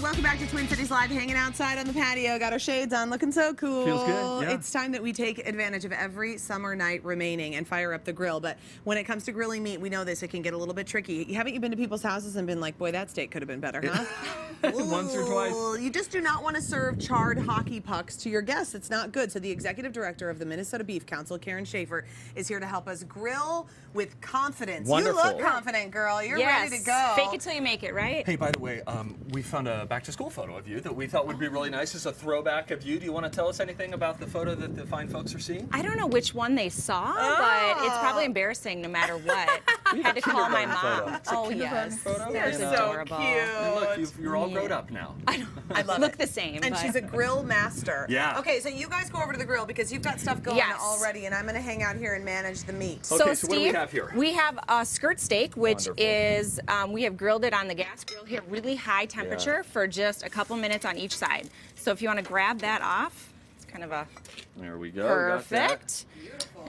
welcome back to Twin Cities Live, hanging outside on the patio. Got our shades on, looking so cool. Feels good, yeah. It's time that we take advantage of every summer night remaining and fire up the grill. But when it comes to grilling meat, we know this, it can get a little bit tricky. Haven't you been to people's houses and been like, boy, that steak could have been better, huh? Once or twice. You just do not want to serve charred hockey pucks to your guests. It's not good. So the executive director of the Minnesota Beef Council, Karen Schaefer, is here to help us grill with confidence. Wonderful. You look confident, girl. You're Yes. ready to go. Fake it till you make it, right? Hey, by the way, we found a back-to-school photo of you that we thought would be really nice. It's a throwback of you. Do you want to tell us anything about the photo that the fine folks are seeing? I don't know which one they saw, but it's probably embarrassing no matter what. I had to call my mom. Oh, yes. Photo. You're It's so adorable. cute. And look, you're all grown up now. I love Look it. the same. And but- she's a grill master. Yeah. Okay, so you guys go over to the grill because you've got stuff going Yes. already, and I'm going to hang out here and manage the meat. Okay, so Steve, what do we have here? We have a skirt steak, which Wonderful. is, we have grilled it on the gas grill here, really high temperature for just a couple minutes on each side. So if you want to grab that off, it's kind of a There we go. Got that. perfect.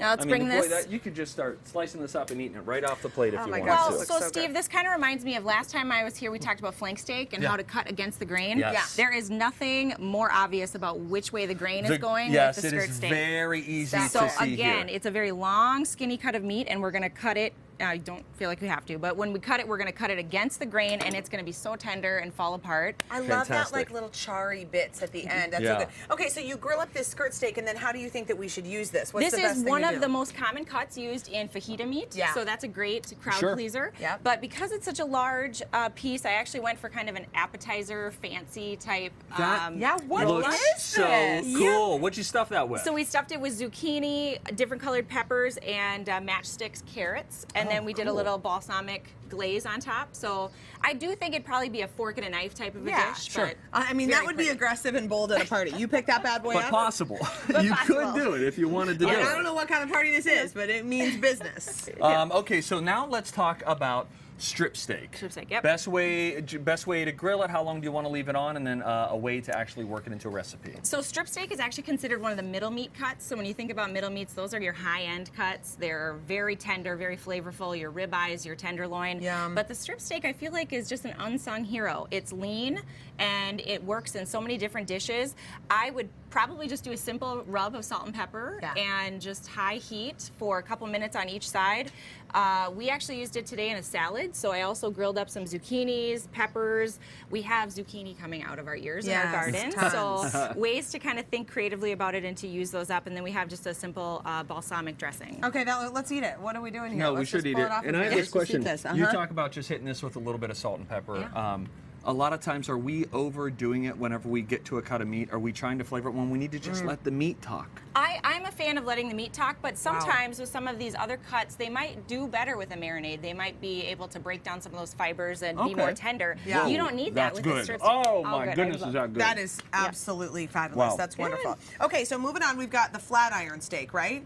Now let's I mean, bring boy, this. you could just start slicing this up and eating it right off the plate if Oh you my want gosh, to. this Well, looks so so Steve, good. this kind of reminds me of last time I was here, we talked about flank steak and Yeah. how to cut against the grain. Yes. Yeah. There is nothing more obvious about which way the grain is going yes, with the it skirt is steak. very easy So to see again, here. it's a very long, skinny cut of meat, and we're going to cut it. I don't feel like we have to, but when we cut it, we're going to cut it against the grain, and it's going to be so tender and fall apart. I love that Fantastic. like little charry bits at the end. That's Yeah. so good. Okay, so you grill up this skirt steak, and then how do you think that we should use this? What's This the best is thing one to of do? the most common cuts used in fajita meat, Yeah. so that's a great crowd Sure. pleaser. Yep. But because it's such a large piece, I actually went for kind of an appetizer, fancy type. That Yeah, what looks is so this? cool. What'd you stuff that with? So we stuffed it with zucchini, different colored peppers, and matchsticks carrots, and then we did a cool. little balsamic glaze on top. So I do think it'd probably be a fork and a knife type of a Yeah, dish. sure. But I mean, very that would be pretty. aggressive and bold at a party. You pick that bad boy But up. possible. You possible. could do it if you wanted to do And it. I don't know what kind of party this is, but it means business. Okay, so now let's talk about strip steak. Strip steak, yep. Best way to grill it. How long do you want to leave it on, and then a way to actually work it into a recipe. So strip steak is actually considered one of the middle meat cuts. So when you think about middle meats, those are your high-end cuts. They're very tender, very flavorful, your ribeyes, your tenderloin. Yum. But the strip steak, I feel like, is just an unsung hero. It's lean, and it works in so many different dishes. I would probably just do a simple rub of salt and pepper and just high heat for a couple minutes on each side. We actually used it today in a salad, so I also grilled up some zucchinis, peppers. We have zucchini coming out of our ears in our garden, tons. so ways to kind of think creatively about it and to use those up. And then we have just a simple balsamic dressing. Okay, let's eat it. What are we doing here? No, we Let's should just eat pull it. off And I have let's this just eat question. this. You talk about just hitting this with a little bit of salt and pepper. Yeah. A lot of times, are we overdoing it whenever we get to a cut of meat? Are we trying to flavor it when we need to just let the meat talk? I'm a fan of letting the meat talk, but sometimes with some of these other cuts, they might do better with a marinade. They might be able to break down some of those fibers and be more tender. Yeah. You don't need that That's with good. the strip steak. Oh my good. goodness, is that good? That is absolutely fabulous. Wow. That's wonderful. Okay, so moving on, we've got the flat iron steak, right?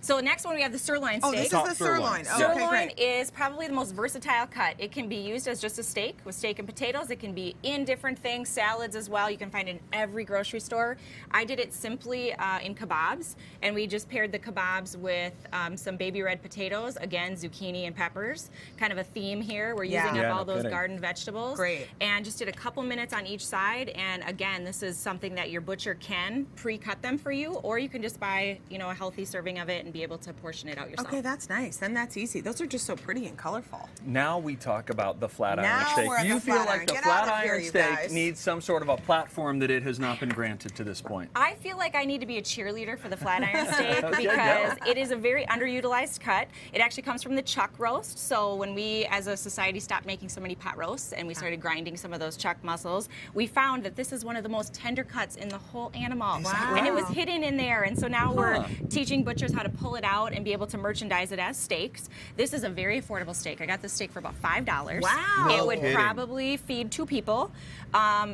So next one we have the sirloin steak. Oh, this is the Top sirloin. sirloin. Oh, okay, Sirloin great. is probably the most versatile cut. It can be used as just a steak with steak and potatoes. It can be in different things, salads as well. You can find it in every grocery store. I did it simply in kebabs, and we just paired the kebabs with some baby red potatoes, again, zucchini and peppers. Kind of a theme here. We're using Yeah, up all no those kidding. garden vegetables. Great. And just did a couple minutes on each side. And again, this is something that your butcher can pre-cut them for you, or you can just buy, a healthy serving of it and be able to portion it out yourself. Okay, that's nice. Then that's easy. Those are just so pretty and colorful. Now we talk about the flat Now iron steak. we're at You the feel flat like iron. the Get flat out of here, iron you steak guys. needs some sort of a platform that it has not been granted to this point. I feel like I need to be a cheerleader for the flat iron steak Okay, because go. it is a very underutilized cut. It actually comes from the chuck roast. So when we as a society stopped making so many pot roasts and we started grinding some of those chuck muscles, we found that this is one of the most tender cuts in the whole animal. Wow. And it was hidden in there. And so now we're teaching butchers how to pull it out and be able to merchandise it as steaks. This is a very affordable steak. I got this steak for about $5. Wow. It No would kidding. probably feed 2 people.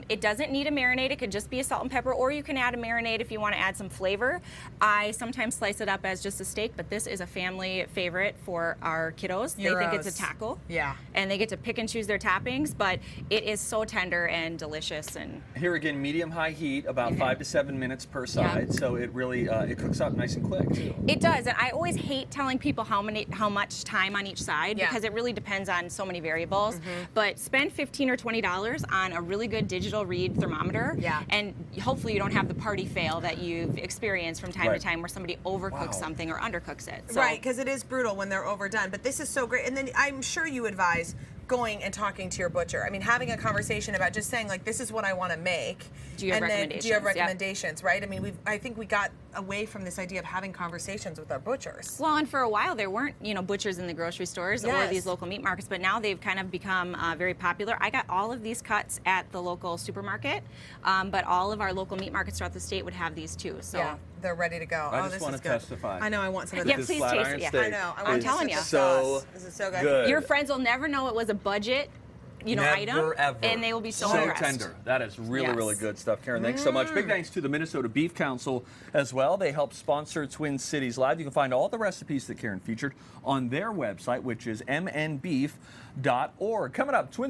It doesn't need a marinade. It could just be a salt and pepper, or you can add a marinade if you want to add some flavor. I sometimes slice it up as just a steak, but this is a family favorite for our kiddos. They think it's a taco. Yeah. And they get to pick and choose their toppings, but it is so tender and delicious. And Here again, medium-high heat, about 5 to 7 minutes per side, so it really it cooks up nice and quick too. it does, and I always hate telling people how much time on each side because it really depends on so many variables. But spend $15 or $20 on a really good digital read thermometer, and hopefully you don't have the party fail that you've experienced from time to time where somebody overcooks something or undercooks it. So, Right, because it is brutal when they're overdone. But this is so great. And then I'm sure you advise going and talking to your butcher. I mean, having a conversation about just saying, like, this is what I want to make. Do you have and recommendations? Then, do you have recommendations, right? I mean, I think we got away from this idea of having conversations with our butchers. Well, and for a while there weren't, butchers in the grocery stores or these local meat markets, but now they've kind of become very popular. I got all of these cuts at the local supermarket, but all of our local meat markets throughout the state would have these too. So they're ready to go. I Oh, just this want is to good. testify. I know, I want some of Yeah, this. please flat taste iron it, yeah. steak I know. I I'm want telling this you. with the So sauce. This is so good. good. your friends will never know it was a budget, Never, item, ever. and they will be so so impressed. tender. That is really, really Yes. good stuff, Karen. Thanks so much. Big thanks to the Minnesota Beef Council as well. They help sponsor Twin Cities Live. You can find all the recipes that Karen featured on their website, which is mnbeef.org. Coming up, Twin